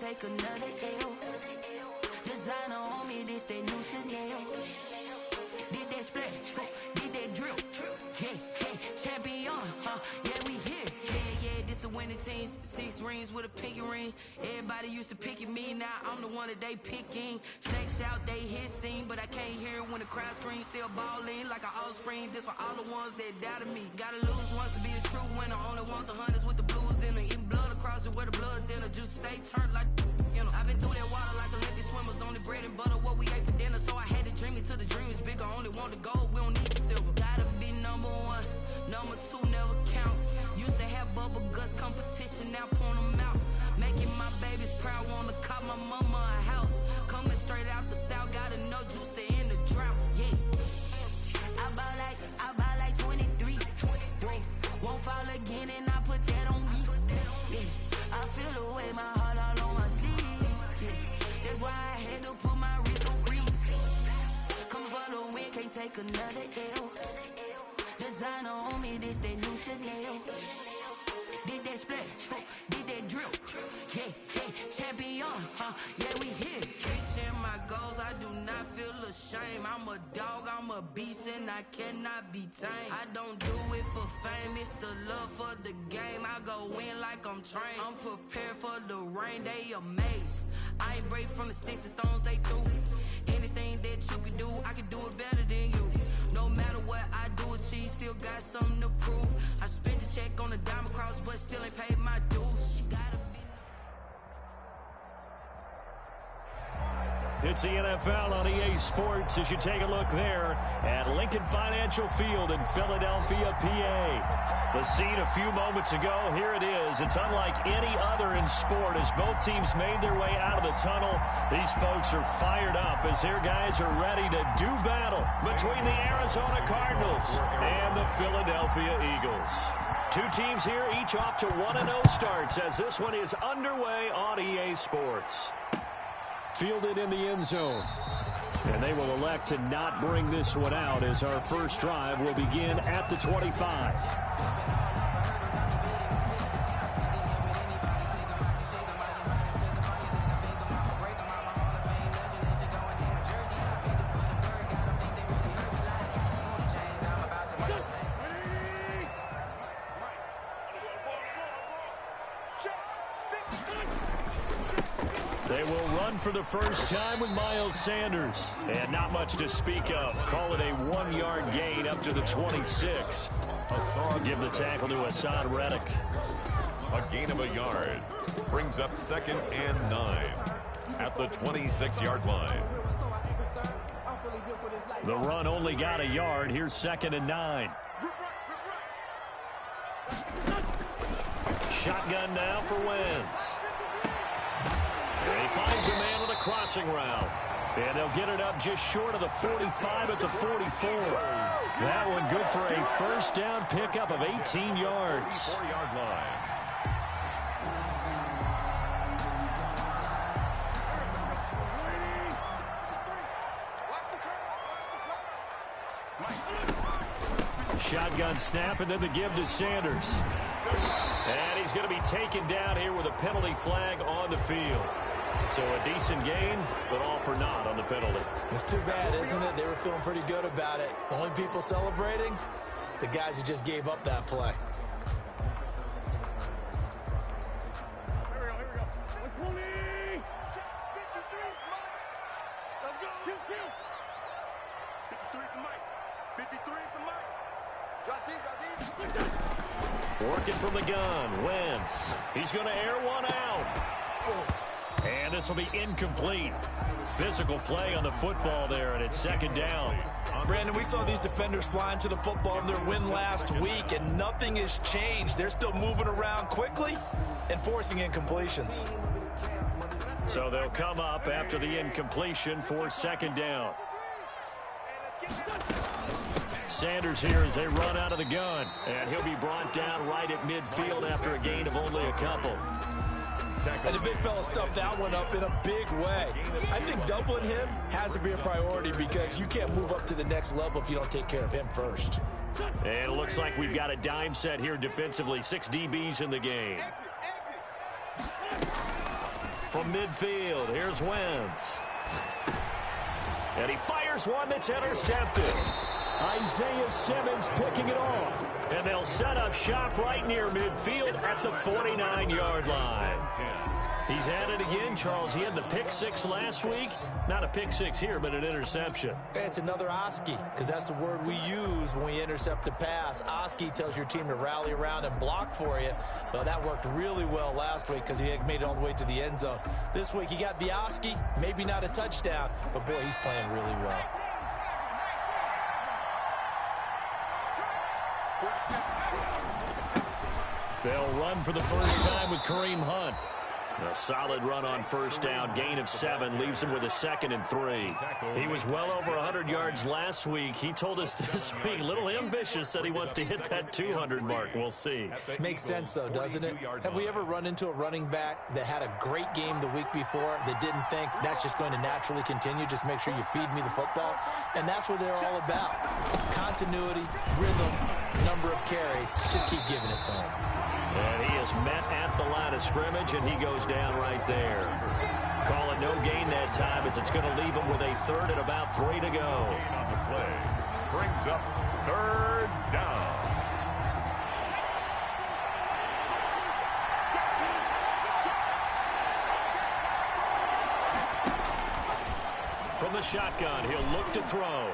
take another L. Designer on me, this that new Chanel. Did that splash, did that drill. Yeah, champion, yeah, we here. Yeah, this the winning team. 6 rings with a pinky ring. Everybody used to pick at me, now I'm the one that they picking. Snakes out, they hissing, but I can't hear when the crowd screams. Still balling like an offspring. This for all the ones that doubted me. Gotta lose once to be a true winner. Only want the hunters with the blues in it. Eating blood across it where the blood dinner. Just stay turned like, you know. I've been through that water like Olympic swimmers. Only bread and butter, what we ate for dinner. So I had to dream it till the dream is bigger. Only want the gold, we don't need the silver. Gotta be number 1, number 2 never count. Used to have bubble guts competition, now point them out. Making my babies proud, wanna cop my mama a house. Coming straight out the south, got enough juice to end the drought. Yeah, I buy like 23. Won't fall again, and I put that on me. Yeah, I feel the way, my heart all on my sleeve. Yeah, that's why I had to put my wrist on freeze. Coming for the win, can't take another L. Designer on me, this that new Chanel. Did that splash, did that drill. Yeah, champion, yeah, we here. Reaching my goals, I do not feel ashamed. I'm a dog, I'm a beast, and I cannot be tamed. I don't do it for fame, it's the love for the game. I go in like I'm trained. I'm prepared for the rain, they amazed. I ain't break from the sticks and stones they threw. Anything that you can do, I can do it better than you. No matter what I do achieve, still got something to prove. I spent the check on the diamond cross, but still ain't paid my dues. Gotta be. It's the NFL on EA Sports as you take a look there at Lincoln Financial Field in Philadelphia, PA. The scene a few moments ago, here it is. It's unlike any other in sport as both teams made their way out of the tunnel. These folks are fired up as their guys are ready to do battle between the Arizona Cardinals and the Philadelphia Eagles. Two teams here, each off to 1-0 starts as this one is underway on EA Sports. Fielded in the end zone. And they will elect to not bring this one out as our first drive will begin at the 25. They will run for the first time with Miles Sanders. And not much to speak of. Call it a 1-yard gain up to the 26. Give the tackle to Hassan Reddick. A gain of a yard brings up 2nd and 9 at the 26-yard line. The run only got a yard. Here's 2nd and 9. Shotgun now for Wentz. And he finds a man with a crossing route. And they'll get it up just short of the 45 at the 44. That one good for a first down pickup of 18 yards. 4-yard line. Shotgun snap and then the give to Sanders. And he's going to be taken down here with a penalty flag on the field. So a decent gain, but all for naught on the penalty. It's too bad, isn't it? They were feeling pretty good about it. The only people celebrating, the guys who just gave up that play. Here we go. 120. 53 at the mic. 53 at the mic. Drop deep. Working from the gun, Wentz. He's going to air one out. And this will be incomplete. Physical play on the football there, and it's 2nd down. Brandon, we saw these defenders flying to the football in their win last week, and nothing has changed. They're still moving around quickly and forcing incompletions. So they'll come up after the incompletion for 2nd down. Sanders here as they run out of the gun. And he'll be brought down right at midfield after a gain of only a couple. And the big fella stuffed that one up in a big way. I think doubling him has to be a priority because you can't move up to the next level if you don't take care of him first. And it looks like we've got a dime set here defensively. 6 DBs in the game. From midfield, here's Wentz. And he fires one that's intercepted. Isaiah Simmons picking it off. And they'll set up shop right near midfield at the 49-yard line. He's had it again, Charles. He had the pick six last week. Not a pick six here, but an interception. It's another Oski, because that's the word we use when we intercept a pass. Oski tells your team to rally around and block for you. Well, that worked really well last week because he had made it all the way to the end zone. This week he got the Oski, maybe not a touchdown, but boy, he's playing really well. They'll run for the first time with Kareem Hunt. A solid run on first down. Gain of 7 leaves him with a 2nd and 3. He was well over 100 yards last week. He told us this week, a little ambitious, that he wants to hit that 200 mark. We'll see. Makes sense, though, doesn't it? Have we ever run into a running back that had a great game the week before that didn't think that's just going to naturally continue? Just make sure you feed me the football. And that's what they're all about. Continuity, rhythm, number of carries. Just keep giving it to him. And he is met at the line of scrimmage, and he goes down right there. Call it no gain that time, as it's going to leave him with a 3rd and about 3 to go. On the play. Brings up 3rd down. From the shotgun, he'll look to throw.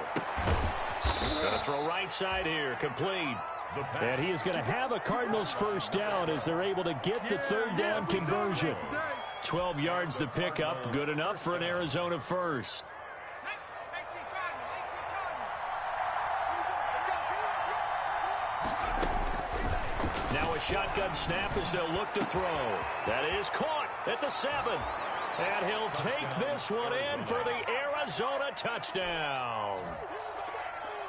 Going to throw right side here, complete. And he is going to have a Cardinals first down as they're able to get the 3rd down conversion. 12 yards to pick up, good enough for an Arizona first. Now a shotgun snap as they'll look to throw. That is caught at the 7. And he'll take this one in for the Arizona touchdown.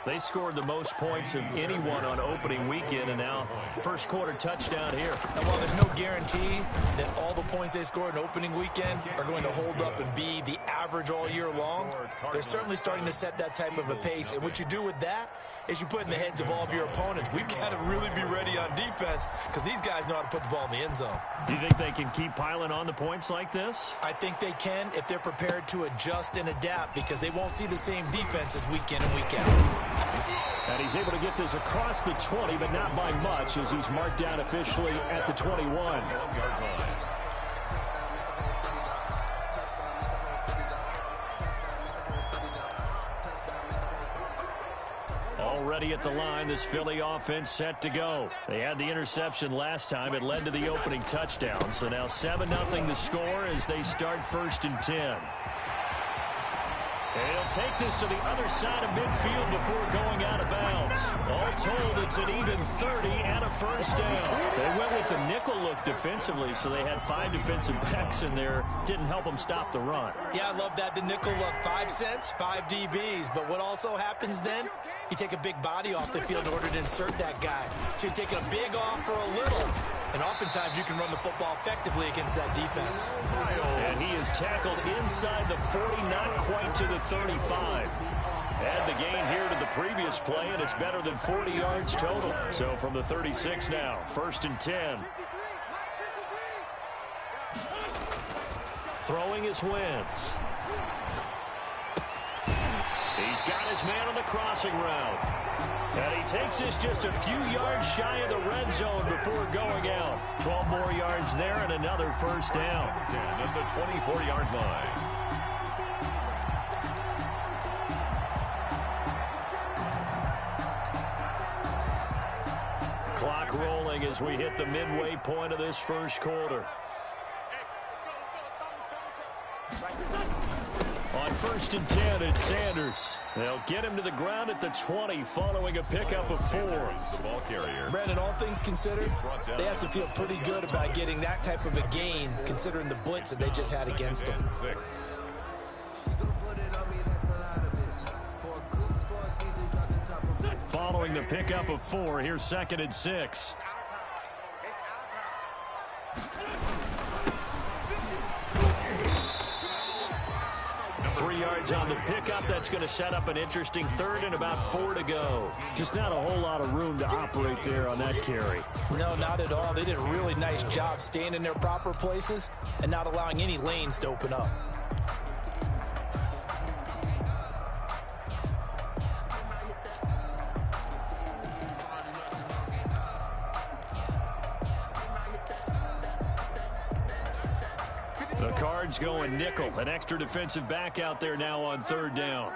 They scored the most points of anyone on opening weekend, and now first quarter touchdown here. And while there's no guarantee that all the points they scored in opening weekend are going to hold up and be the average all year long, they're certainly starting to set that type of a pace. And what you do with that is you put in the heads of all of your opponents, we've got to really be ready on defense because these guys know how to put the ball in the end zone. Do you think they can keep piling on the points like this? I think they can if they're prepared to adjust and adapt, because they won't see the same defenses week in and week out. And he's able to get this across the 20, but not by much, as he's marked down officially at the 21. Already at the line, this Philly offense set to go. They had the interception last time. It led to the opening touchdown. So now 7-0 the score as they start 1st and 10. And he'll take this to the other side of midfield before going out of bounds. All told, it's an even 30 and a first down. They went with the nickel look defensively, so they had 5 defensive backs in there. Didn't help them stop the run. Yeah, I love that. The nickel look, 5 cents, 5 DBs. But what also happens then, you take a big body off the field in order to insert that guy. So you're taking a big off for a little. And oftentimes you can run the football effectively against that defense. And he is tackled inside the 40, not quite to the 35. Add the gain here to the previous play, and it's better than 40 yards total. So from the 36 now, 1st and 10. Throwing is Wentz. He's got his man on the crossing route. And he takes this just a few yards shy of the red zone before going out. 12 more yards there and another first down. 10 at the 24-yard line. Clock rolling as we hit the midway point of this first quarter. On 1st and 10, it's Sanders. They'll get him to the ground at the 20 following a pickup of 4. The ball carrier. Brandon, all things considered, they have to feel pretty good about getting that type of a gain considering the blitz that they just had against them. 6. Following the pickup of 4, here's 2nd and 6. yards on the pickup. That's going to set up an interesting third and about 4 to go. Just not a whole lot of room to operate there on that carry. No, not at all. They did a really nice job staying in their proper places and not allowing any lanes to open up. The Cards going nickel. An extra defensive back out there now on third down.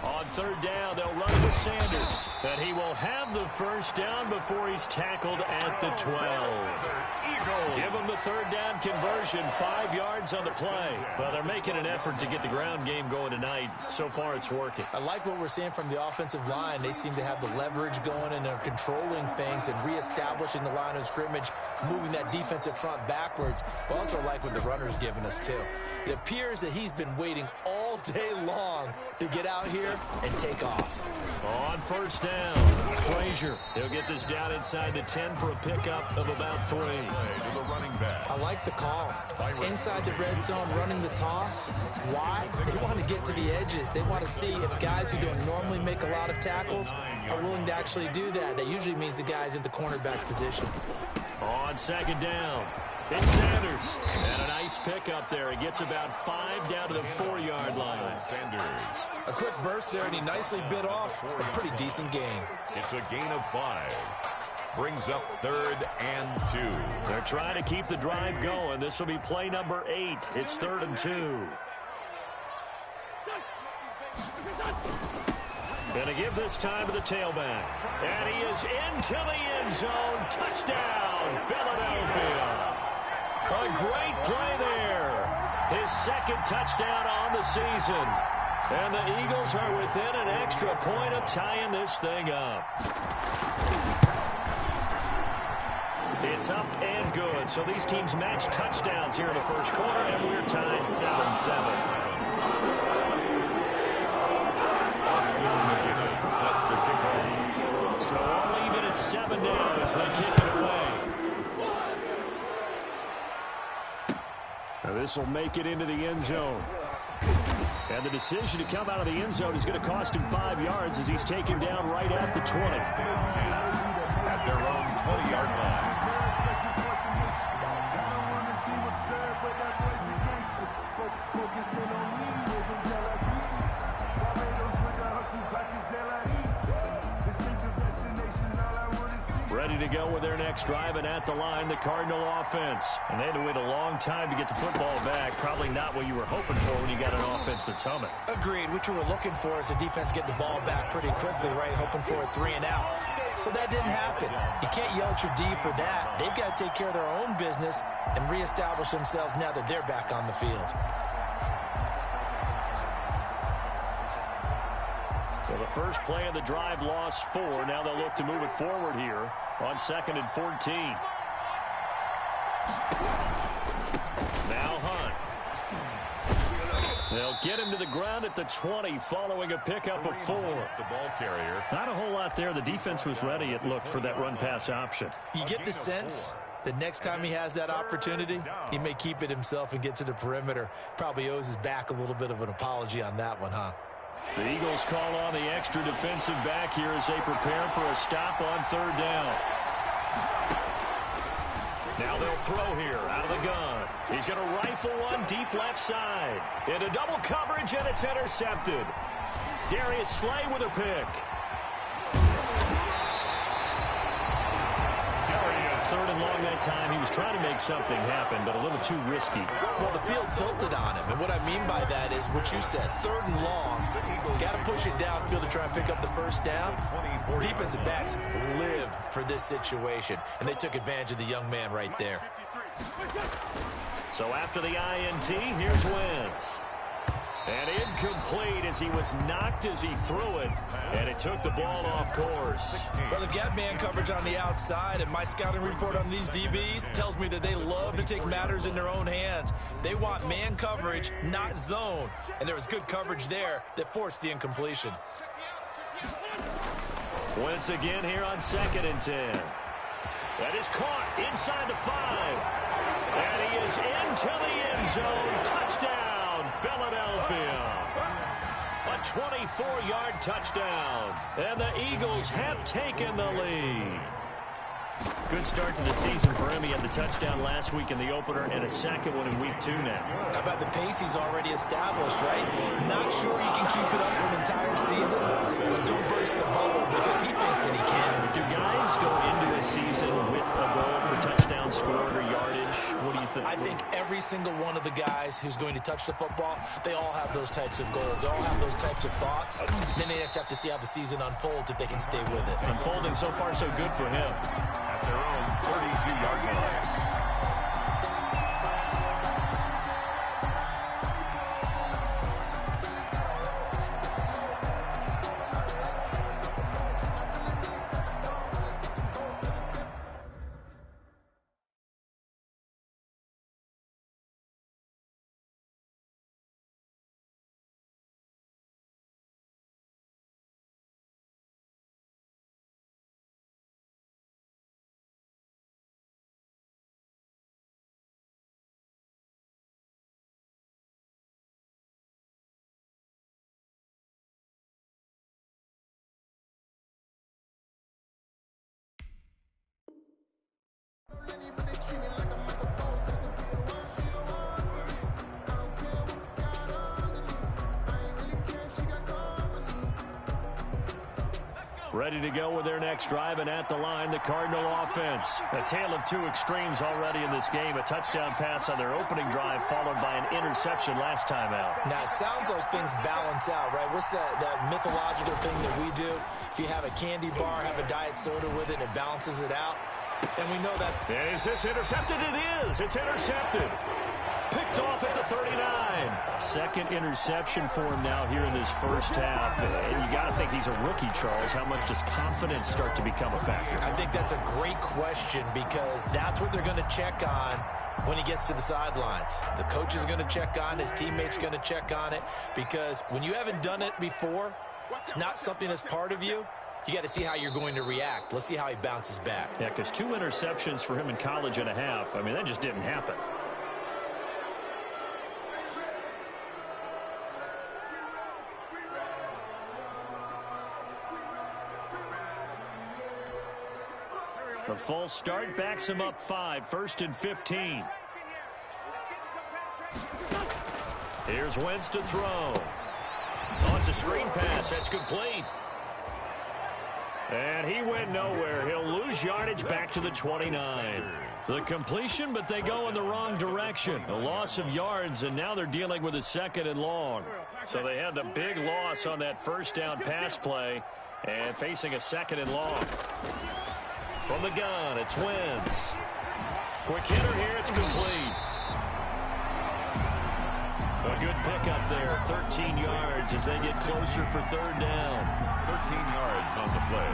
On third down, they'll run it with Sanders. And he will have the first down before he's tackled at the 12. Give him the third down conversion, 5 yards on the play. Well, they're making an effort to get the ground game going tonight. So far, it's working. I like what we're seeing from the offensive line. They seem to have the leverage going, and they're controlling things and reestablishing the line of scrimmage, moving that defensive front backwards. I also like what the runner's giving us, too. It appears that he's been waiting all day long to get out here and take off. On first down, Frazier. He'll get this down inside the 10 for a pickup of about 3. To the running back. I like the call. Inside the red zone, running the toss. Why? They want to get to the edges. They want to see if guys who don't normally make a lot of tackles are willing to actually do that. That usually means the guy's in the cornerback position. On second down, it's Sanders. And a nice pickup there. He gets about 5 down to the 4-yard line. Sanders. A quick burst there, and he nicely bit off a pretty decent gain. It's a gain of 5. Brings up 3rd and 2. They're trying to keep the drive going. This will be play number 8. It's 3rd and 2. Gonna give this time to the tailback. And he is into the end zone. Touchdown, Philadelphia. A great play there. His second touchdown on the season. And the Eagles are within an extra point of tying this thing up. It's up and good. So these teams match touchdowns here in the first quarter, and we're tied 7-7. So all even at 7 now as they kick it away. Now this will make it into the end zone. And the decision to come out of the end zone is going to cost him 5 yards as he's taken down right at the 20. At their own 20-yard line. Ready to go with their next drive, and at the line, the Cardinal offense. And they had to wait a long time to get the football back. Probably not what you were hoping for when you got an offense that's humming. Agreed. What you were looking for is the defense get the ball back pretty quickly, right? Hoping for a 3 and out. So that didn't happen. You can't yell at your D for that. They've got to take care of their own business and reestablish themselves now that they're back on the field. So the first play of the drive lost 4. Now they'll look to move it forward here on 2nd and 14. Now Hunt. They'll get him to the ground at the 20 following a pickup of 4. The ball carrier. Not a whole lot there. The defense was ready, it looked, for that run-pass option. You get the sense that next time he has that opportunity, he may keep it himself and get to the perimeter. Probably owes his back a little bit of an apology on that one, huh? The Eagles call on the extra defensive back here as they prepare for a stop on 3rd down. Now they'll throw here out of the gun. He's going to rifle one deep left side. Into double coverage, and it's intercepted. Darius Slay with a pick. 3rd and long that time. He was trying to make something happen, but a little too risky. Well, the field tilted on him, and what I mean by that is what you said. 3rd and long, got to push it downfield to try and pick up the first down. Defensive backs live for this situation, and they took advantage of the young man right there. So after the INT, here's Wentz. And incomplete as he was knocked as he threw it, and it took the ball off course. Well, they've got man coverage on the outside, and my scouting report on these DBs tells me that they love to take matters in their own hands. They want man coverage, not zone, and there was good coverage there that forced the incompletion. Wentz again here on 2nd and 10. That is caught inside the 5. And he is into the end zone. Touchdown, Philadelphia. A 24-yard touchdown. And the Eagles have taken the lead. Good start to the season for him. He had the touchdown last week in the opener and a second one in week 2 now. How about the pace he's already established, right? Not sure he can keep it up for an entire season, but don't burst the bubble because he thinks that he can. Do guys go into a season with a goal for touchdown scored or yardage? What do you think? I think every single one of the guys who's going to touch the football, they all have those types of goals. They all have those types of thoughts. Then they just have to see how the season unfolds if they can stay with it. Unfolding so far so good for him. At their own 32-yard line. Ready to go with their next drive, and at the line, the Cardinal offense. A tale of two extremes already in this game. A touchdown pass on their opening drive, followed by an interception last time out. Now, it sounds like things balance out, right? What's that mythological thing that we do? If you have a candy bar, have a diet soda with it, and it balances it out. And we know that's... Is this intercepted? It is. It's intercepted. Picked off at the 39. Second interception for him now here in this first half. And you got to think he's a rookie, Charles. How much does confidence start to become a factor? I think that's a great question because that's what they're going to check on when he gets to the sidelines. The coach is going to check on, his teammates going to check on it, because when you haven't done it before, it's not something that's part of you. You got to see how you're going to react. Let's see how he bounces back. Yeah, because 2 interceptions for him in college and a half. I mean, that just didn't happen. The false start backs him up 5, 1st and 15. Here's Wentz to throw. Oh, it's a screen pass. That's complete. And he went nowhere. He'll lose yardage back to the 29. The completion, but they go in the wrong direction. A loss of yards, and now they're dealing with a 2nd and long. So they had the big loss on that first down pass play and facing a 2nd and long. From the gun, it's Wentz. Quick hitter here, it's complete. A good pickup there, 13 yards as they get closer for 3rd down. 13 yards on the play.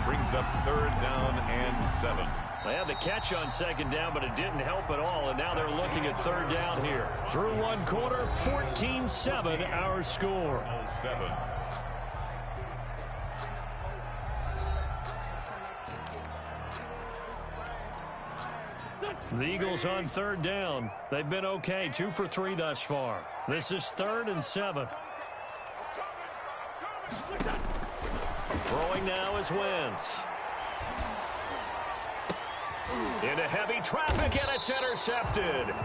Brings up 3rd down and 7. They had the catch on 2nd down, but it didn't help at all, and now they're looking at 3rd down here. Through one quarter, 14-7 our score. 7. The Eagles on 3rd down. They've been okay, 2 for 3 thus far. This is 3rd and 7. Throwing now is Wentz. Into heavy traffic, and it's intercepted.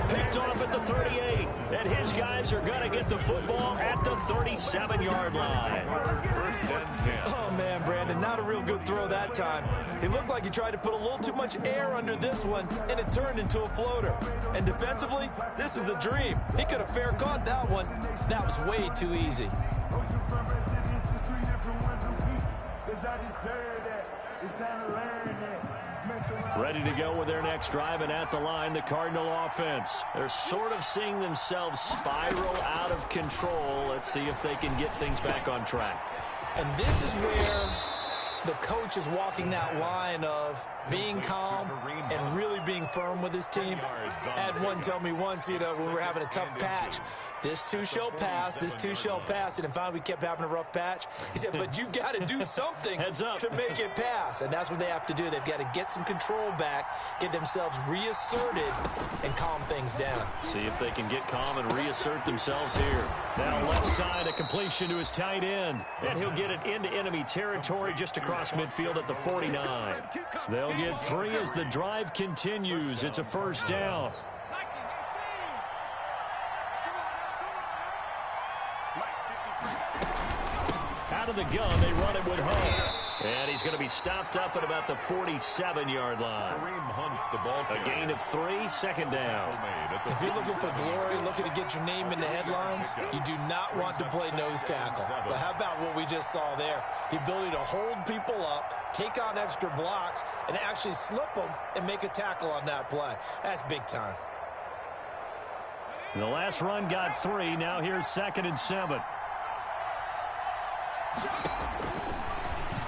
Picked off at the 38, and his guys are going to get the football at the 37-yard line. 1st and 10. Oh, man, Brandon, not a real good throw that time. He looked like he tried to put a little too much air under this one, and it turned into a floater. And defensively, this is a dream. He could have fair caught that one. That was way too easy. Ready to go with their next drive, and at the line, the Cardinal offense. They're sort of seeing themselves spiral out of control. Let's see if they can get things back on track. And this is where the coach is walking that line of being calm and really being firm with his team. I had one tell me once, when we were having a tough patch, this too shall pass, this too shall pass. And finally we kept having a rough patch. He said, but you've got to do something to make it pass. And that's what they have to do. They've got to get some control back, get themselves reasserted, and calm things down. See if they can get calm and reassert themselves here. Now left side, a completion to his tight end. And he'll get it into enemy territory just across midfield at the 49. They'll get 3 as the drive continues. It's a first down. Out of the gun, they run it with Hunt. And he's going to be stopped up at about the 47-yard line. A gain of 3, second down. If you're looking for glory, looking to get your name in the headlines, you do not want to play nose tackle. But how about what we just saw there? The ability to hold people up, take on extra blocks, and actually slip them and make a tackle on that play. That's big time. The last run got 3. Now here's 2nd and 7.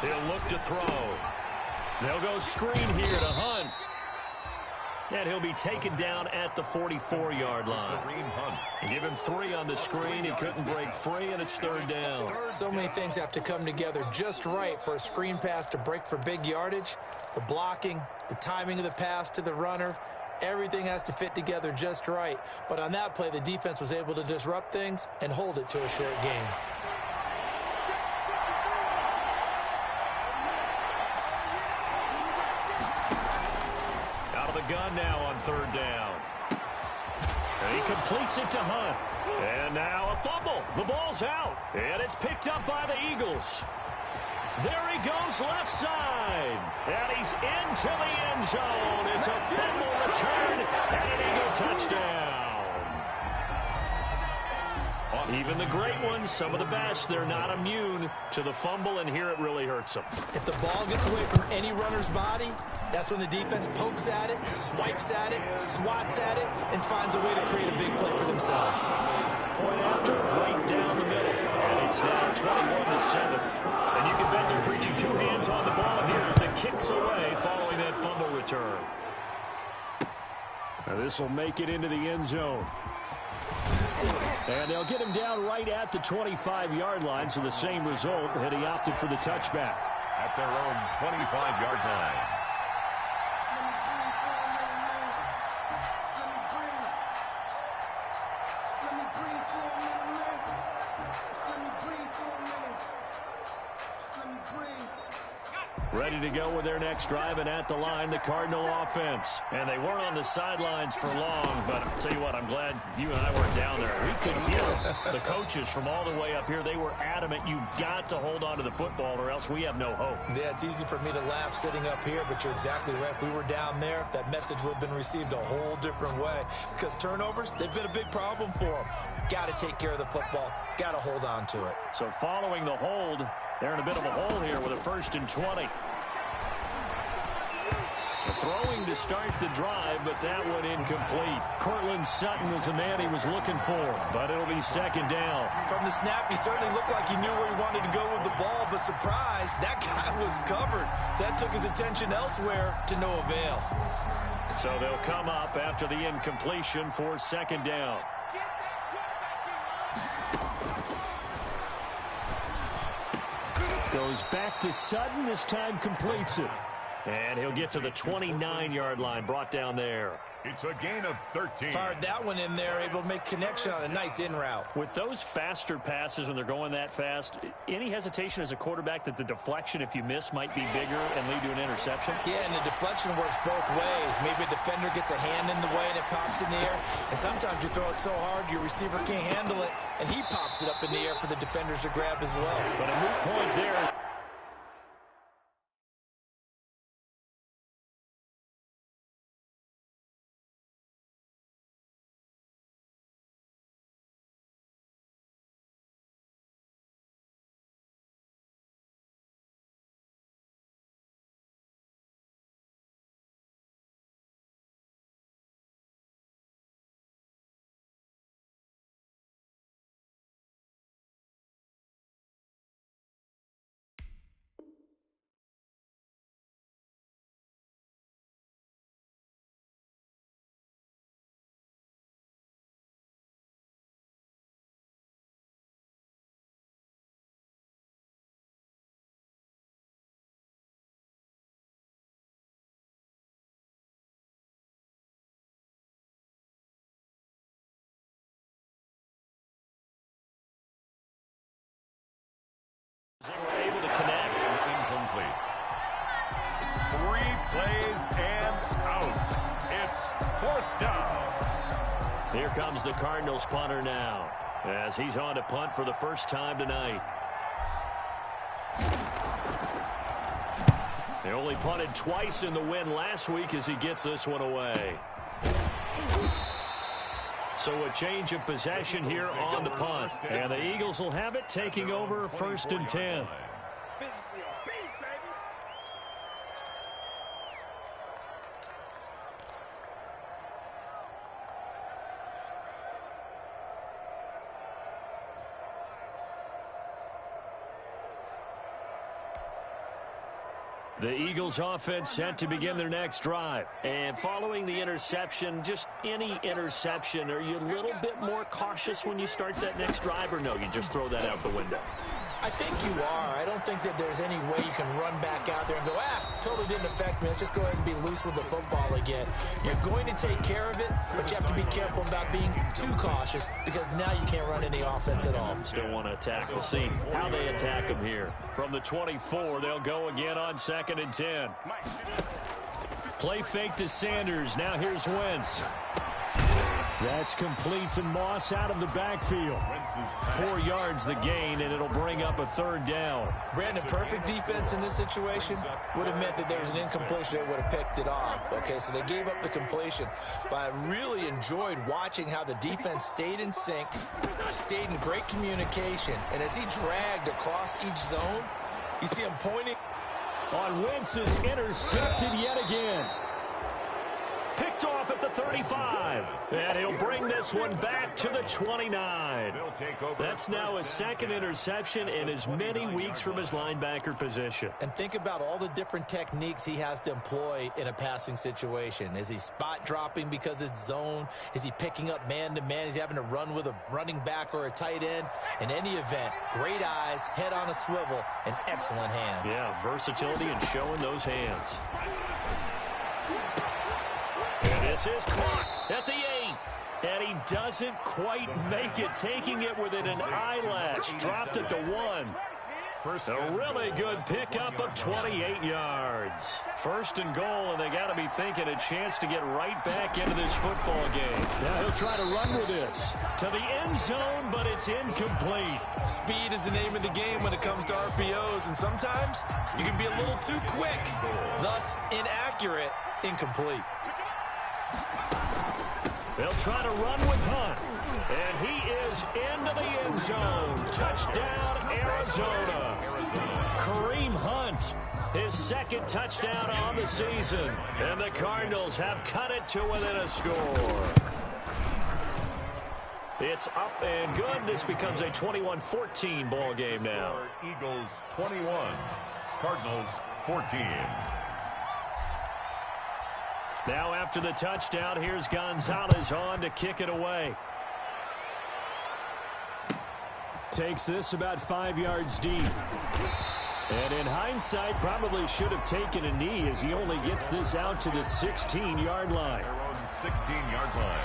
He'll look to throw. They'll go screen here to Hunt. And he'll be taken down at the 44-yard line. Give him 3 on the screen. He couldn't break free, and it's 3rd down. So many things have to come together just right for a screen pass to break for big yardage. The blocking, the timing of the pass to the runner, everything has to fit together just right. But on that play, the defense was able to disrupt things and hold it to a short game. Gun now on 3rd down. And he completes it to Hunt. And now a fumble. The ball's out. And it's picked up by the Eagles. There he goes left side. And he's into the end zone. It's a fumble return and an Eagle touchdown. Even the great ones, some of the best, they're not immune to the fumble, and here it really hurts them. If the ball gets away from any runner's body, that's when the defense pokes at it, swipes at it, swats at it, and finds a way to create a big play for themselves. Point after, right down the middle. And it's now 21-7. And you can bet they're preaching 2 hands on the ball here as the kicks away following that fumble return. Now this will make it into the end zone. And they'll get him down right at the 25-yard line, so the same result, and he opted for the touchback. At their own 25-yard line. Ready to go with their next drive, and at the line, the Cardinal offense. And they weren't on the sidelines for long, but I'll tell you what, I'm glad you and I weren't down there. We could hear the coaches from all the way up here. They were adamant, you've got to hold on to the football or else we have no hope. Yeah, it's easy for me to laugh sitting up here, but you're exactly right. If we were down there, that message would have been received a whole different way. Because turnovers, they've been a big problem for them. Got to take care of the football. Got to hold on to it. So following the hold, they're in a bit of a hole here with a 1st and 20. Throwing to start the drive, but that one incomplete. Cortland Sutton was the man he was looking for, but it'll be 2nd down. From the snap, he certainly looked like he knew where he wanted to go with the ball, but surprise, that guy was covered. So that took his attention elsewhere to no avail. So they'll come up after the incompletion for 2nd down. Goes back to Sutton, this time completes it. And he'll get to the 29-yard line, brought down there. It's a gain of 13. Fired that one in there, able to make connection on a nice in route. With those faster passes when they're going that fast, any hesitation as a quarterback that the deflection, if you miss, might be bigger and lead to an interception? Yeah, and the deflection works both ways. Maybe a defender gets a hand in the way and it pops in the air. And sometimes you throw it so hard your receiver can't handle it, and he pops it up in the air for the defenders to grab as well. But a moot point there. They were able to connect. Incomplete. 3 plays and out. It's 4th down. Here comes the Cardinals punter now, as he's on to punt for the first time tonight. They only punted twice in the win last week as he gets this one away. So a change of possession here on the punt. And the Eagles will have it, taking over 1st and 10. The Eagles offense set to begin their next drive. And following the interception, just any interception, are you a little bit more cautious when you start that next drive, or no, you just throw that out the window? I think you are. I don't think that there's any way you can run back out there and go, totally didn't affect me. Let's just go ahead and be loose with the football again. You're going to take care of it, but you have to be careful about being too cautious because now you can't run any offense at all. Still want to attack. We'll see how they attack them here. From the 24, they'll go again on 2nd and 10. Play fake to Sanders. Now here's Wentz. That's complete to Moss out of the backfield. 4 yards the gain, and it'll bring up a 3rd down. Brandon, perfect defense in this situation would have meant that there was an incompletion. They would have picked it off. Okay, so they gave up the completion. But I really enjoyed watching how the defense stayed in sync, stayed in great communication. And as he dragged across each zone, you see him pointing. On Wentz is intercepted yet again. Picked off at the 35. And he'll bring this one back to the 29. That's now his 2nd interception in as many weeks from his linebacker position. And think about all the different techniques he has to employ in a passing situation. Is he spot dropping because it's zone? Is he picking up man-to-man? Is he having to run with a running back or a tight end? In any event, great eyes, head on a swivel, and excellent hands. Yeah, versatility and showing those hands. And this is caught at the 8. And he doesn't quite make it, taking it within an eyelash. Dropped at the 1. A really good pickup of 28 yards. 1st and goal, and they got to be thinking a chance to get right back into this football game. Now he'll try to run with this. To the end zone, but it's incomplete. Speed is the name of the game when it comes to RPOs, and sometimes you can be a little too quick, thus inaccurate, incomplete. They'll try to run with Hunt. And he is into the end zone. Touchdown, Arizona. Kareem Hunt, his 2nd touchdown on the season. And the Cardinals have cut it to within a score. It's up and good. This becomes a 21-14 ball game now. Eagles 21, Cardinals 14. Now after the touchdown, here's Gonzalez on to kick it away. Takes this about 5 yards deep. And in hindsight, probably should have taken a knee as he only gets this out to the 16-yard line. Their own 16-yard line.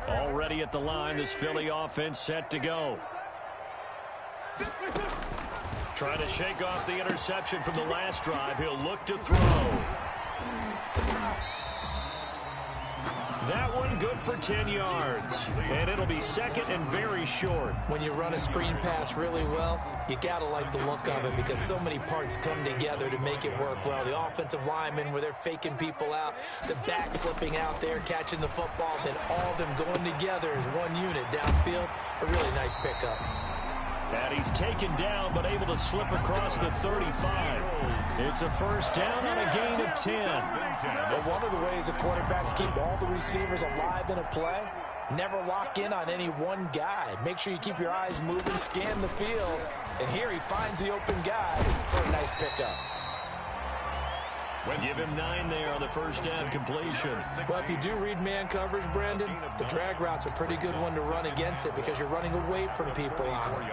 Already at the line, this Philly offense set to go. Trying to shake off the interception from the last drive. He'll look to throw. That one good for 10 yards. And it'll be 2nd and very short. When you run a screen pass really well, you got to like the look of it because so many parts come together to make it work well. The offensive linemen where they're faking people out, the back slipping out there, catching the football, then all of them going together as one unit downfield. A really nice pickup. And he's taken down but able to slip across the 35. It's a 1st down on a gain of 10. But one of the ways the quarterbacks keep all the receivers alive in a play, never lock in on any one guy. Make sure you keep your eyes moving, scan the field. And here he finds the open guy for a nice pickup. Give him 9 there on the 1st down completion. Well, if you do read man coverage, Brandon, the drag route's a pretty good one to run against it because you're running away from people on it.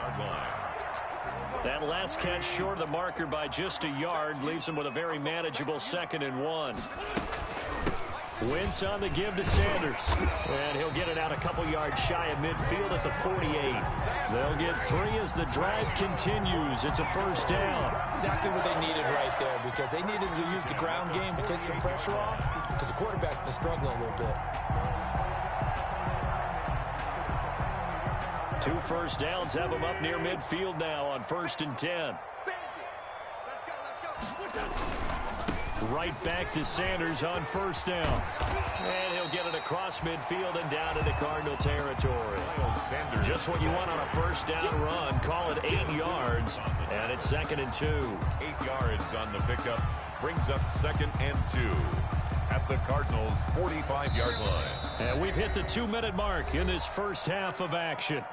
That last catch short of the marker by just a yard leaves him with a very manageable 2nd and 1. Wentz on the give to Sanders. And he'll get it out a couple yards shy of midfield at the 48. They'll get 3 as the drive continues. It's a first down. Exactly what they needed right there, because they needed to use the ground game to take some pressure off, because the quarterback's been struggling a little bit. 2 first downs have him up near midfield now on 1st and 10. Right back to Sanders on 1st down. And he'll get it across midfield and down into Cardinal territory. Just what you want on a first down run. Call it 8 yards. And it's 2nd and 2. 8 yards on the pickup. Brings up 2nd and 2 at the Cardinals' 45-yard line. And we've hit the 2-minute mark in this first half of action.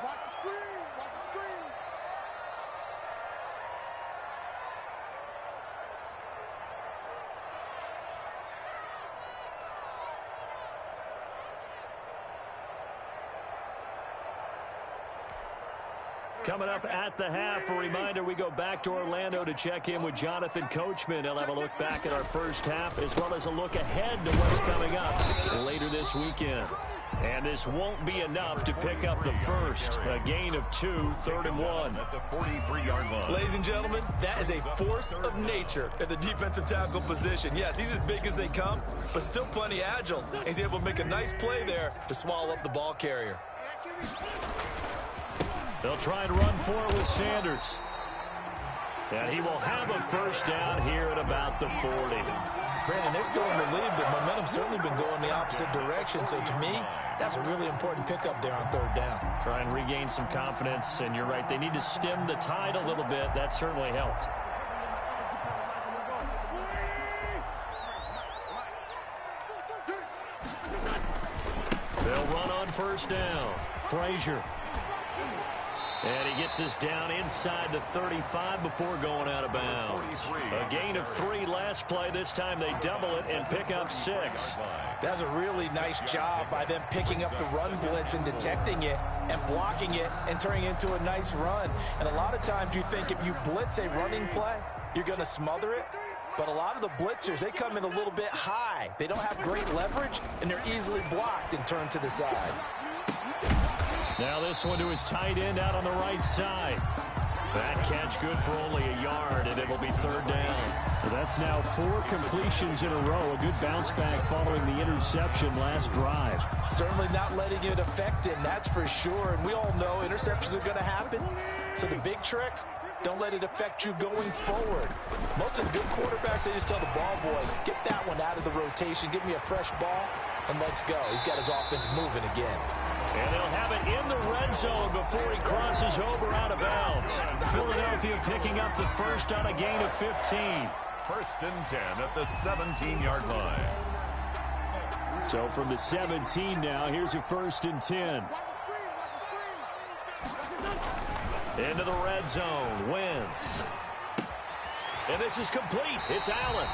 Coming up at the half, a reminder, we go back to Orlando to check in with Jonathan Coachman. He'll have a look back at our first half as well as a look ahead to what's coming up later this weekend. And this won't be enough to pick up the first. A gain of 2, 3rd and 1. At the 43-yard line. Ladies and gentlemen, that is a force of nature at the defensive tackle position. Yes, he's as big as they come, but still plenty agile. He's able to make a nice play there to swallow up the ball carrier. They'll try and run for it with Sanders. And he will have a first down here at about the 40. Brandon, they're still in the lead, but momentum's certainly been going the opposite direction. So to me, that's a really important pickup there on 3rd down. Try and regain some confidence, and you're right, they need to stem the tide a little bit. That certainly helped. They'll run on 1st down. Frazier. And he gets us down inside the 35 before going out of bounds. A gain of 3 last play. This time they double it and pick up 6. That's a really nice job by them picking up the run blitz and detecting it and blocking it and turning it into a nice run. And a lot of times you think if you blitz a running play, you're going to smother it. But a lot of the blitzers, they come in a little bit high. They don't have great leverage, and they're easily blocked and turned to the side. Now this one to his tight end out on the right side. That catch good for only a yard, and it'll be 3rd down. So that's now 4 completions in a row. A good bounce back following the interception last drive. Certainly not letting it affect him, that's for sure. And we all know interceptions are going to happen. So the big trick, don't let it affect you going forward. Most of the good quarterbacks, they just tell the ball boy, get that one out of the rotation, give me a fresh ball, and let's go. He's got his offense moving again. And they'll have it in the red zone before he crosses over out of bounds. Philadelphia picking up the first on a gain of 15. 1st and 10 at the 17-yard line. So from the 17 now, here's a 1st and 10. Into the red zone. Wentz. And this is complete. It's Allen.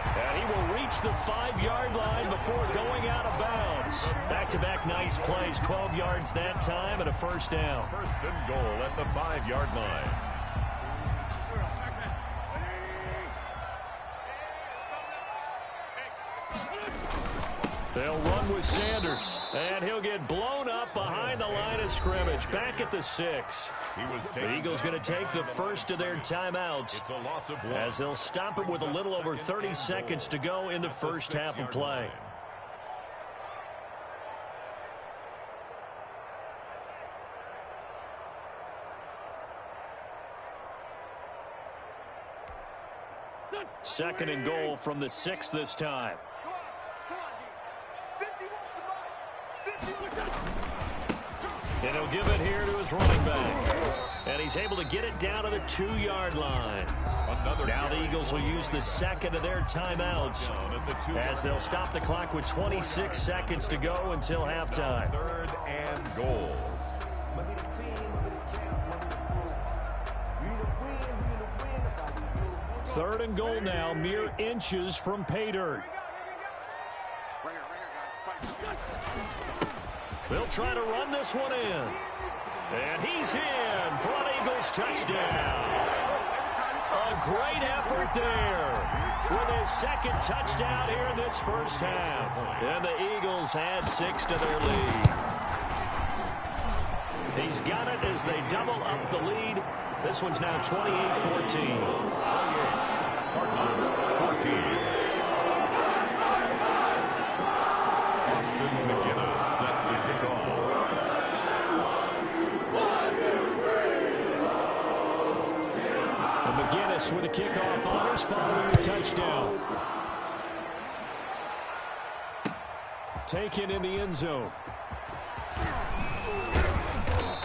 And he will reach the 5-yard line before going out of bounds. Back-to-back nice plays. 12 yards that time and a first down. 1st and goal at the 5-yard line. They'll run with Sanders. And he'll get blown up behind the line of scrimmage. Back at the 6. The Eagles going to take the first of their timeouts It's a loss of 1. as they'll stop it with a little over 30 seconds to go in the first half of play. Second and goal from the 6 this time. And he'll give it here to his running back. And he's able to get it down to the 2-yard line. Now the Eagles will use the second of their timeouts as they'll stop the clock with 26 seconds to go until halftime. 3rd and goal. 3rd and goal now, mere inches from pay dirt. They'll try to run this one in. And he's in for an Eagles touchdown. A great effort there with his second touchdown here in this first half. And the Eagles add 6 to their lead. He's got it as they double up the lead. This one's now 28-14. Cardinals 14. Austin McGinnis set to kick off. And McGinnis with a kickoff honors following the touchdown. Taken in the end zone.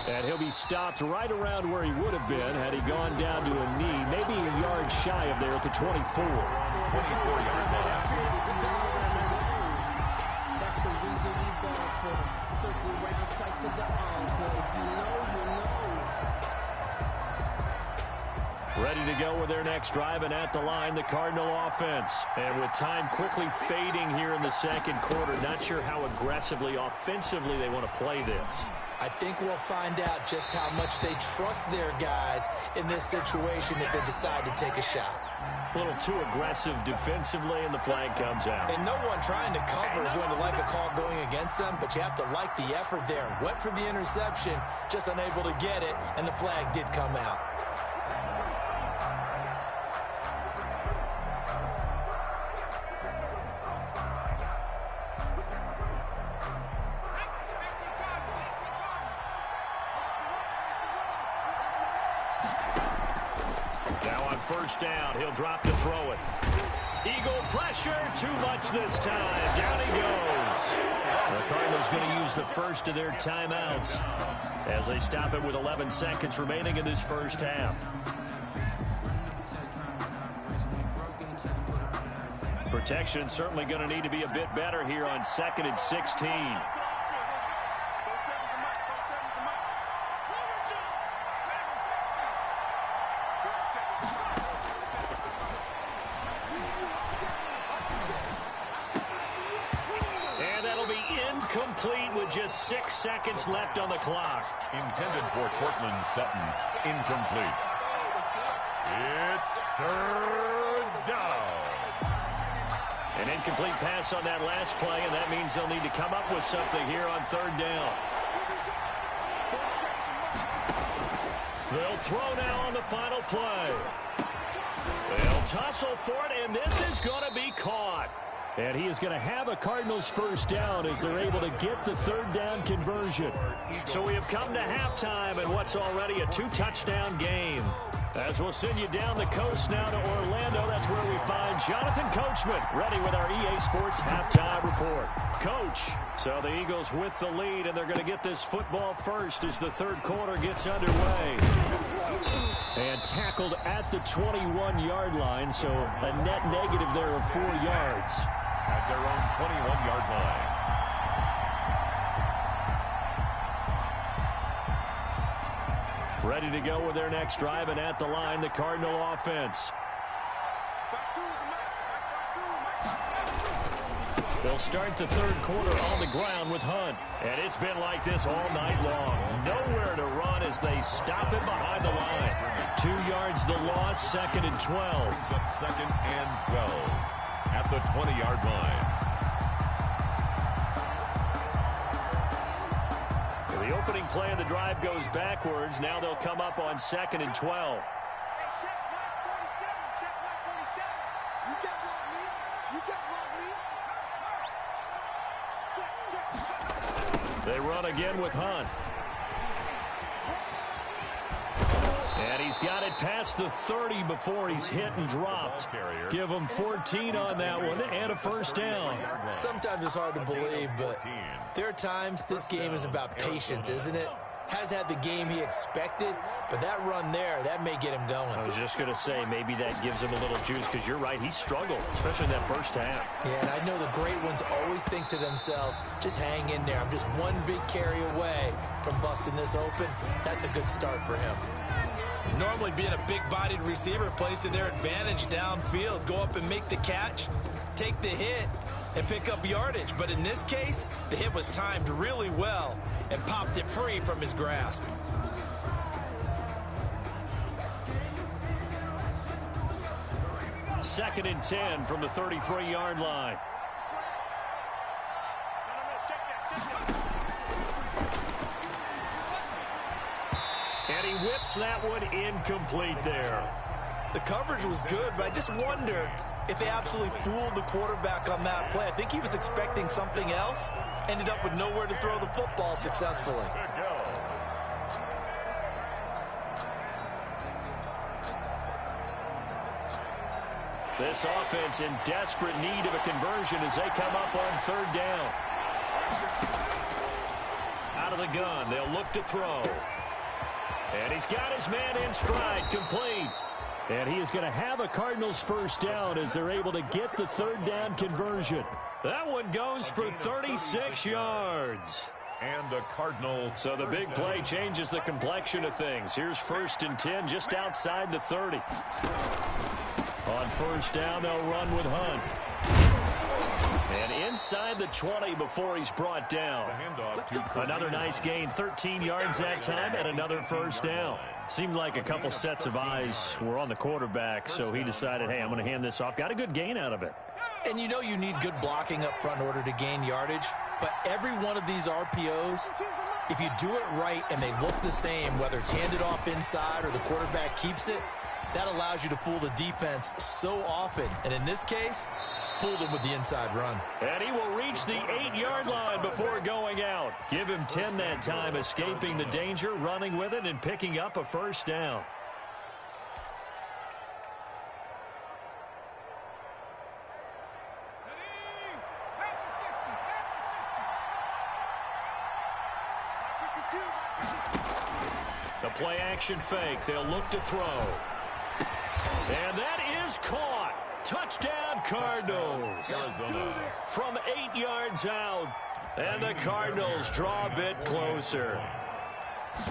And he'll be stopped right around where he would have been had he gone down to a knee, maybe a yard shy of there at the 24. 24-yard line. That's the reason we've gone for circle round twice for the encore. If you know, you know. Ready to go with their next drive, and at the line, the Cardinal offense. And with time quickly fading here in the second quarter, not sure how aggressively, offensively they want to play this. I think we'll find out just how much they trust their guys in this situation if they decide to take a shot. A little too aggressive defensively, and the flag comes out. And no one trying to cover is going to like a call going against them, but you have to like the effort there. Went for the interception, just unable to get it, and the flag did come out. First down, he'll drop to throw it. Eagle pressure, too much this time. Down he goes. The Cardinals going to use the first of their timeouts as they stop it with 11 seconds remaining in this first half. Protection certainly going to need to be a bit better here on 2nd and 16. Complete with just 6 seconds left on the clock. Intended for Cortland Sutton. Incomplete. It's third down. An incomplete pass on that last play, and that means they'll need to come up with something here on third down. They'll throw now on the final play. They'll tussle for it, and this is going to be caught. And he is going to have a Cardinals first down as they're able to get the third down conversion. So we have come to halftime in what's already a 2-touchdown game. As we'll send you down the coast now to Orlando, that's where we find Jonathan Coachman ready with our EA Sports halftime report. Coach, so the Eagles with the lead, and they're going to get this football first as the third quarter gets underway. And tackled at the 21-yard line, so a net negative there of 4 yards. At their own 21-yard line. Ready to go with their next drive, and at the line, the Cardinal offense. They'll start the third quarter on the ground with Hunt. And it's been like this all night long. Nowhere to run as they stop it behind the line. 2 yards the loss, 2nd and 12. Brings up 2nd and 12 at the 20-yard line. So the opening play of the drive goes backwards. Now they'll come up on 2nd and 12. They run again with Hunt. And he's got it past the 30 before he's hit and dropped. Give him 14 on that one and a first down. Sometimes it's hard to believe, but there are times this game is about patience, isn't it? Has had the game he expected, but that run there, that may get him going. I was just going to say, maybe that gives him a little juice, because you're right, he struggled, especially in that first half. Yeah, and I know the great ones always think to themselves, just hang in there. I'm just one big carry away from busting this open. That's a good start for him. Normally being a big-bodied receiver plays to their advantage downfield. Go up and make the catch, take the hit, and pick up yardage. But in this case, the hit was timed really well and popped it free from his grasp. Second and 10 from the 33-yard line. And he whips that one incomplete there. The coverage was good, but I just wonder if they absolutely fooled the quarterback on that play. I think he was expecting something else. Ended up with nowhere to throw the football successfully. This offense in desperate need of a conversion as they come up on third down. Out of the gun, they'll look to throw. And he's got his man in stride, complete. And he is going to have a Cardinals first down as they're able to get the third down conversion. That one goes for 36 yards. And a Cardinal. So the big play changes the complexion of things. Here's first and 10 just outside the 30. On first down, they'll run with Hunt. And inside the 20 before he's brought down. Another nice gain, 13 yards that time, and another first down. Seemed like a couple sets of eyes were on the quarterback, so he decided, hey, I'm going to hand this off. Got a good gain out of it. And you know you need good blocking up front in order to gain yardage. But every one of these RPOs, if you do it right and they look the same, whether it's handed off inside or the quarterback keeps it, that allows you to fool the defense so often. And in this case, fooled him with the inside run. And he will reach the 8-yard line before going out. Give him 10 that time, escaping the danger, running with it, and picking up a first down. The play action fake. They'll look to throw. And that is caught. Touchdown, Cardinals. Arizona. From 8 yards out. And the Cardinals draw a bit closer.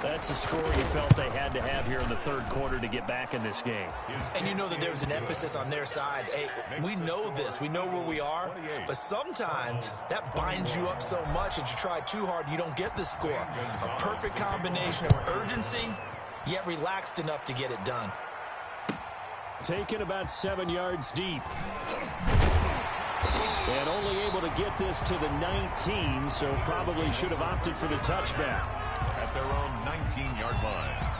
That's a score you felt they had to have here in the third quarter to get back in this game. And you know that there's an emphasis on their side. Hey, we know this. We know where we are. But sometimes that binds you up so much that you try too hard, you don't get the score. A perfect combination of urgency, yet relaxed enough to get it done. Taken about 7 yards deep. And only able to get this to the 19, so probably should have opted for the touchback. At their own 19-yard line.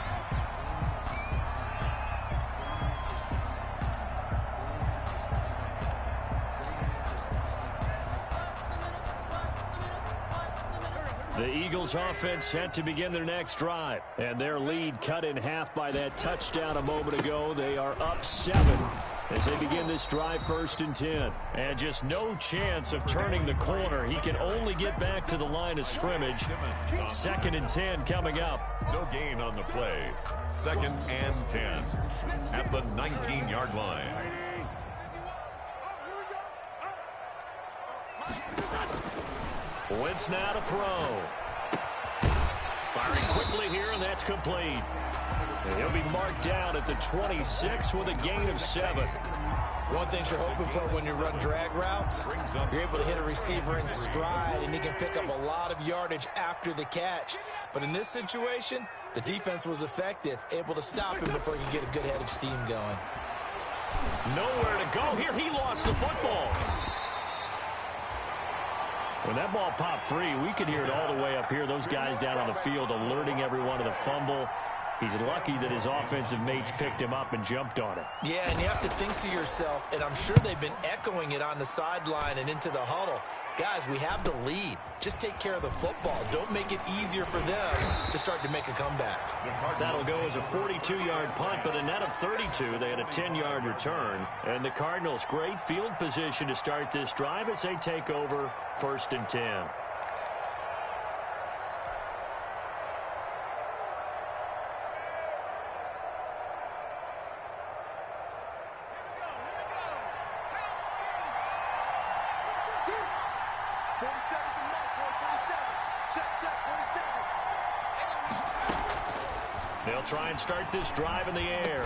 The Eagles offense set to begin their next drive. And their lead cut in half by that touchdown a moment ago. They are up 7 as they begin this drive first and 10. And just no chance of turning the corner. He can only get back to the line of scrimmage. Second and 10 coming up. No gain on the play. Second and 10 at the 19-yard line. Wentz now to throw. Firing quickly here, and that's complete. And he'll be marked down at the 26 with a gain of 7. One thing you're hoping for when you run drag routes, you're able to hit a receiver in stride, and he can pick up a lot of yardage after the catch. But in this situation, the defense was effective, able to stop him before he could get a good head of steam going. Nowhere to go here. He lost the football. When that ball popped free, we could hear it all the way up here. Those guys down on the field alerting everyone of the fumble. He's lucky that his offensive mates picked him up and jumped on it. Yeah, and you have to think to yourself, and I'm sure they've been echoing it on the sideline and into the huddle. Guys, we have the lead. Just take care of the football. Don't make it easier for them to start to make a comeback. That'll go as a 42-yard punt, but a net of 32. They had a 10-yard return. And the Cardinals, great field position to start this drive as they take over first and 10. They'll try and start this drive in the air.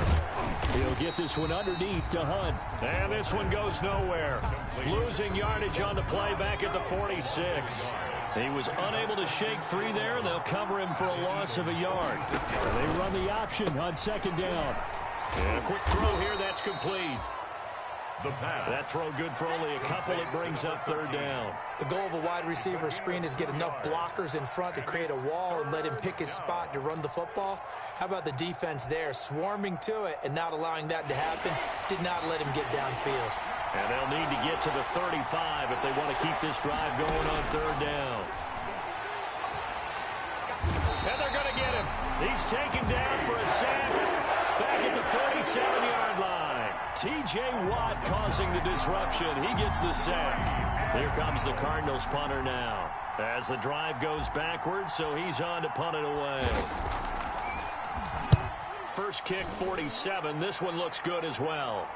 He'll get this one underneath to Hunt. And this one goes nowhere. Losing yardage on the play back at the 46. He was unable to shake free there, and they'll cover him for a loss of a yard. And they run the option on second down. And a quick throw here, that's complete. The pass. That throw good for only a couple. It brings up third down. The goal of a wide receiver screen is get enough blockers in front to create a wall and let him pick his spot to run the football. How about the defense there, swarming to it and not allowing that to happen? Did not let him get downfield. And they'll need to get to the 35 if they want to keep this drive going on third down. And they're going to get him. He's taken down for a sack back at the 47-yard line. T.J. Watt causing the disruption. He gets the sack. Here comes the Cardinals punter now. As the drive goes backwards, so he's on to punt it away. First kick, 47. This one looks good as well.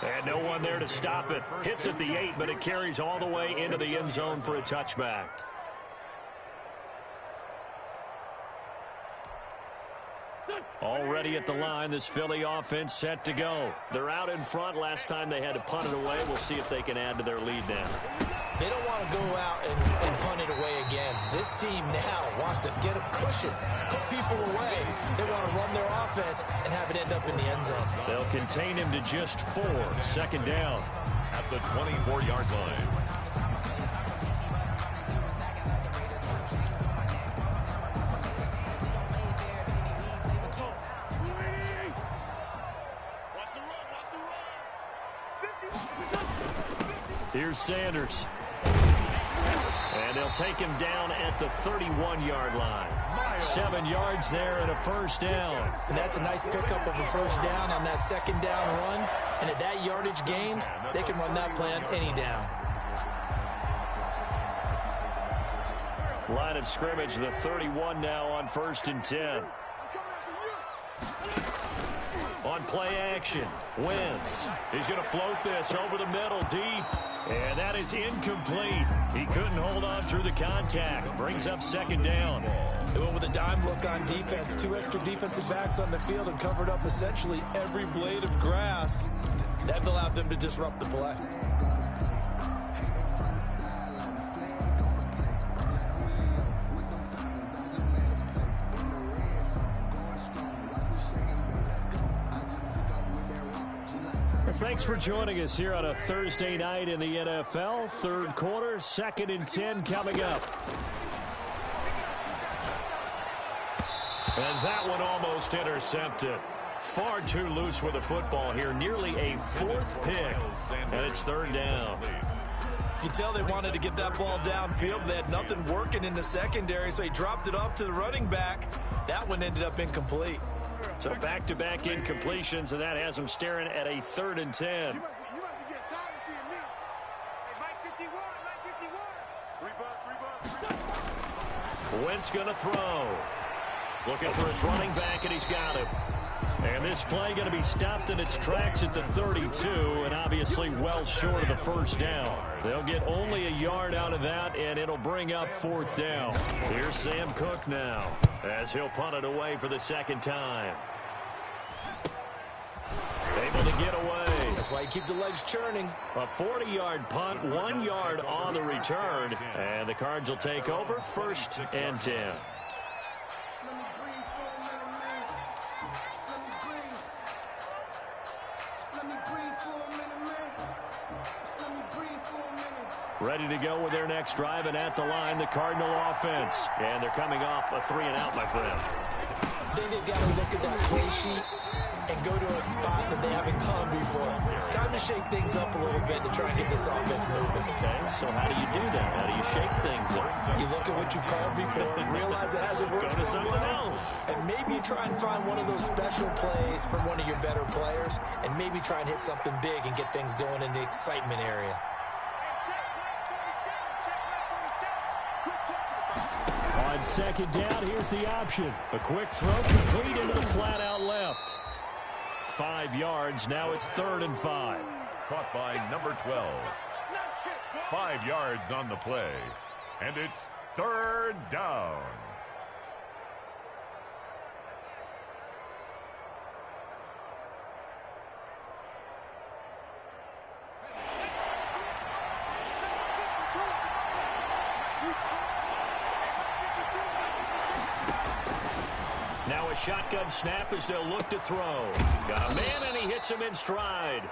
And no one there to stop it. Hits at the 8, but it carries all the way into the end zone for a touchback. Already at the line, this Philly offense set to go. They're out in front. Last time they had to punt it away. We'll see if they can add to their lead now. They don't want to go out and punt it away again. This team now wants to get a cushion, put people away. They want to run their offense and have it end up in the end zone. They'll contain him to just 4. Second down. At the 24-yard line. Here's Sanders. And they'll take him down at the 31-yard line. 7 yards there and a first down. And that's a nice pickup of a first down on that second down run. And at that yardage gained, they can run that play on any down. Line of scrimmage, the 31 now on 1st and 10. On play action, Wentz. He's going to float this over the middle deep. And that is incomplete. He couldn't hold on through the contact. Brings up second down. They went with a dime look on defense. 2 extra defensive backs on the field and covered up essentially every blade of grass. That allowed them to disrupt the play. Thanks for joining us here on a Thursday night in the NFL. Third quarter, 2nd and 10 coming up. And that one almost intercepted. Far too loose with the football here. Nearly a 4th pick. And it's third down. You can tell they wanted to get that ball downfield. They had nothing working in the secondary, so he dropped it off to the running back. That one ended up incomplete. So back-to-back incompletions, and that has them staring at a 3rd and 10. You must be getting tired of seeing me. Hey, Mike 51, Mike 51. 3 bucks. Wentz going to throw. Looking for his running back, and he's got him. And this play going to be stopped in its tracks at the 32, and obviously well short of the first down. They'll get only a yard out of that, and it'll bring up 4th down. Here's Sam Cook now, as he'll punt it away for the second time. Able to get away. That's why you keep the legs churning. A 40-yard punt, 1 yard on the return, and the Cards will take over 1st and 10. Ready to go with their next drive, and at the line, the Cardinal offense. And they're coming off a 3-and-out, my friend. I think they've got to look at that play sheet and go to a spot that they haven't gone before. Time to shake things up a little bit to try and get this offense moving. Okay, so how do you do that? How do you shake things up? You look at what you've called before, realize it hasn't worked Go to so something well, else. and maybe try and find one of those special plays from one of your better players, and maybe try and hit something big and get things going in the excitement area. On second down, here's the option. A quick throw complete into the flat out left. 5 yards. Now it's 3rd and 5. Caught by number 12. 5 yards on the play. And it's third down. Now a shotgun snap as they'll look to throw. Got a man, and he hits him in stride.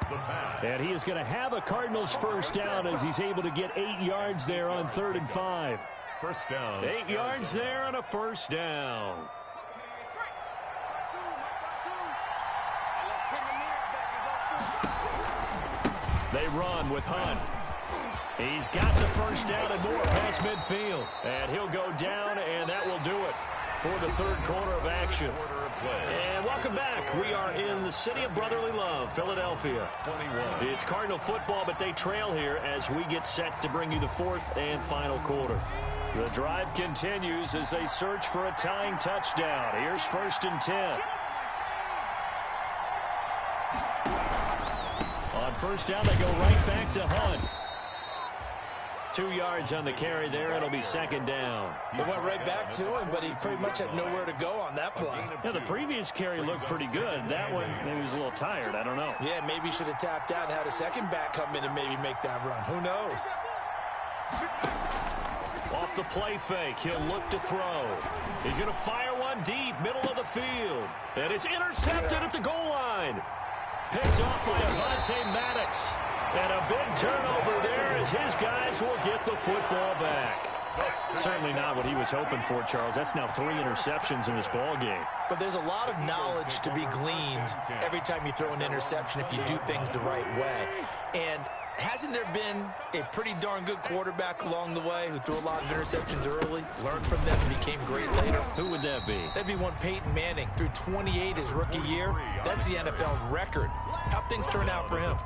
And he is going to have a Cardinals first down as he's able to get 8 yards there on 3rd and 5. First down. 8 yards there and a first down. They run with Hunt. He's got the first down and more past midfield. And he'll go down, and that will do it for the third quarter of action. And welcome back. We are in the city of brotherly love, Philadelphia. 21. It's Cardinal football, but they trail here as we get set to bring you the fourth and final quarter. The drive continues as they search for a tying touchdown. Here's 1st and 10. On first down, they go right back to Hunt. 2 yards on the carry there. It'll be 2nd down. They went right back to him, but he pretty much had nowhere to go on that play. Yeah, the previous carry looked pretty good. That one, maybe he was a little tired. I don't know. Yeah, maybe he should have tapped out and had a second back come in and maybe make that run. Who knows? Off the play fake, he'll look to throw. He's going to fire one deep, middle of the field. And it's intercepted at the goal line. Picked off by Avonte Maddox. And a big turnover there as his guys will get the football back. Certainly not what he was hoping for, Charles. That's now 3 interceptions in this ball game. But there's a lot of knowledge to be gleaned every time you throw an interception if you do things the right way. And hasn't there been a pretty darn good quarterback along the way who threw a lot of interceptions early, learned from them, and became great later? Who would that be? That'd be one Peyton Manning. Threw 28 his rookie year. That's the NFL record. How'd things turn out for him?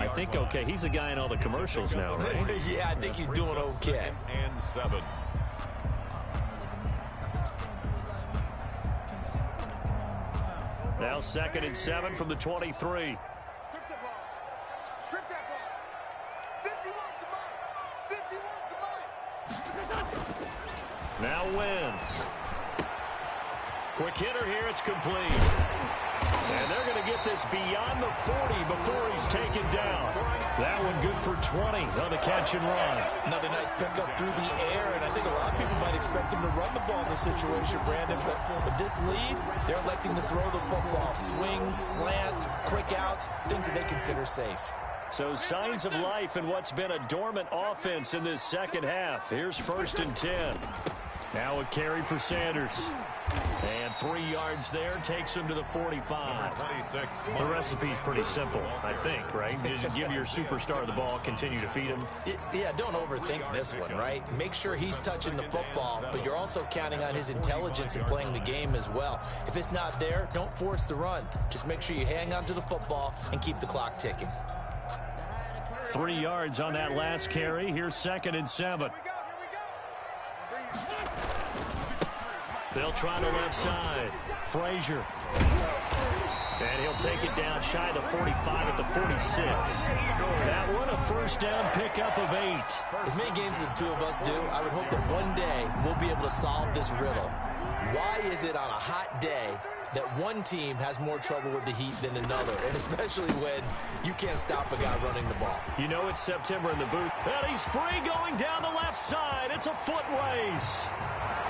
I think okay. He's a guy in all the commercials now, right? Yeah, I think he's doing okay. And 7. Now 2nd and 7 from the 23. Strip that ball. Strip that ball. 51 to mine. 51 to mine. Now Wentz. Quick hitter here. It's complete. And they're going to get this beyond the 40 before he's taken down. That one good for 20 on the catch and run. Another nice pickup through the air, and I think a lot of people might expect him to run the ball in this situation, Brandon. But with this lead, they're electing to throw the football. Swings, slants, quick outs, things that they consider safe. So signs of life in what's been a dormant offense in this second half. Here's 1st and 10. Now a carry for Sanders. And 3 yards there takes him to the 45. 26. The recipe's pretty simple, I think, right? Just give your superstar the ball, continue to feed him. Yeah, don't overthink this one, right? Make sure he's touching the football, but you're also counting on his intelligence in playing the game as well. If it's not there, don't force the run. Just make sure you hang on to the football and keep the clock ticking. 3 yards on that last carry. Here's 2nd and 7. They'll try the left side. Frazier. And he'll take it down shy of the 45 at the 46. That one a first down pickup of 8. As many games as the two of us do, I would hope that one day we'll be able to solve this riddle. Why is it on a hot day that one team has more trouble with the heat than another, and especially when you can't stop a guy running the ball? You know it's September in the booth. And he's free going down the left side. It's a foot race.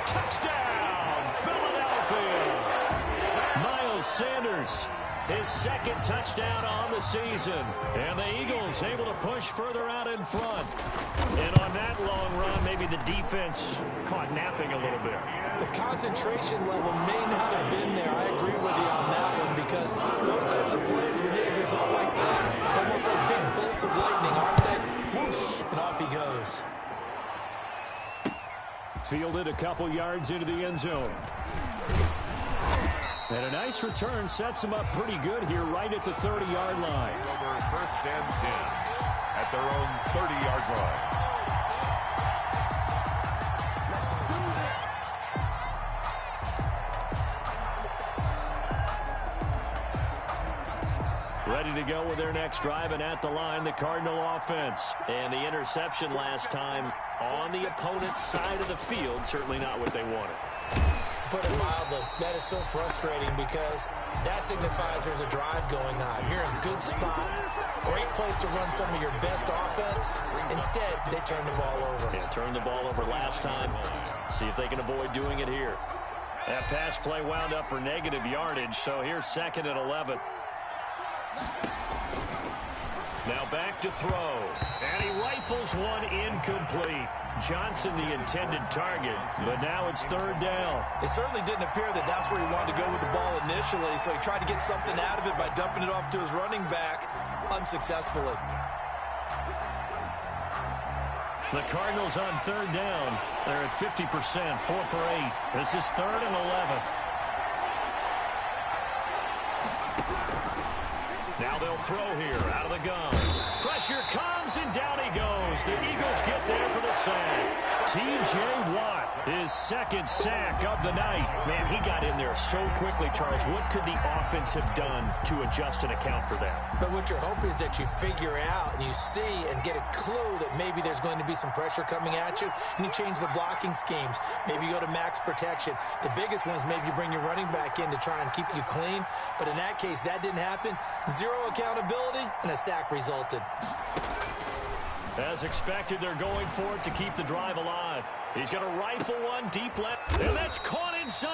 Touchdown, Philadelphia. Miles Sanders, his 2nd touchdown on the season. And the Eagles able to push further out in front. And on that long run, maybe the defense caught napping a little bit. The concentration level may not have been there. I agree with you on that one, because those types of plays, when they result like that, almost like big bolts of lightning, aren't they? Whoosh, and off he goes. Fielded a couple yards into the end zone. And a nice return sets him up pretty good here right at the 30-yard line. Over 1st and 10 at their own 30-yard line. Ready to go with their next drive, and at the line, the Cardinal offense. And the interception last time on the opponent's side of the field, certainly not what they wanted. Put it mildly, that is so frustrating because that signifies there's a drive going on. You're in a good spot, great place to run some of your best offense. Instead, they turn the ball over. Yeah, turned the ball over last time. See if they can avoid doing it here. That pass play wound up for negative yardage, so here's 2nd and 11. Now back to throw, and he rifles one incomplete. Johnson the intended target, but now it's 3rd down. It certainly didn't appear that that's where he wanted to go with the ball initially, so he tried to get something out of it by dumping it off to his running back unsuccessfully. The Cardinals on 3rd down. They're at 50%, 4 for 8. This is 3rd and 11. Now they'll throw here out of the gun. Pressure comes, and down he goes. The Eagles get there for the sack. T.J. Watt, his 2nd sack of the night. Man, he got in there so quickly, Charles. What could the offense have done to adjust and account for that? But what you're hoping is that you figure out and you see and get a clue that maybe there's going to be some pressure coming at you, and you change the blocking schemes. Maybe you go to max protection. The biggest one is maybe you bring your running back in to try and keep you clean. But in that case, that didn't happen. 0 accountability, and a sack resulted. As expected, they're going for it to keep the drive alive. He's going to rifle one deep left, and that's caught inside.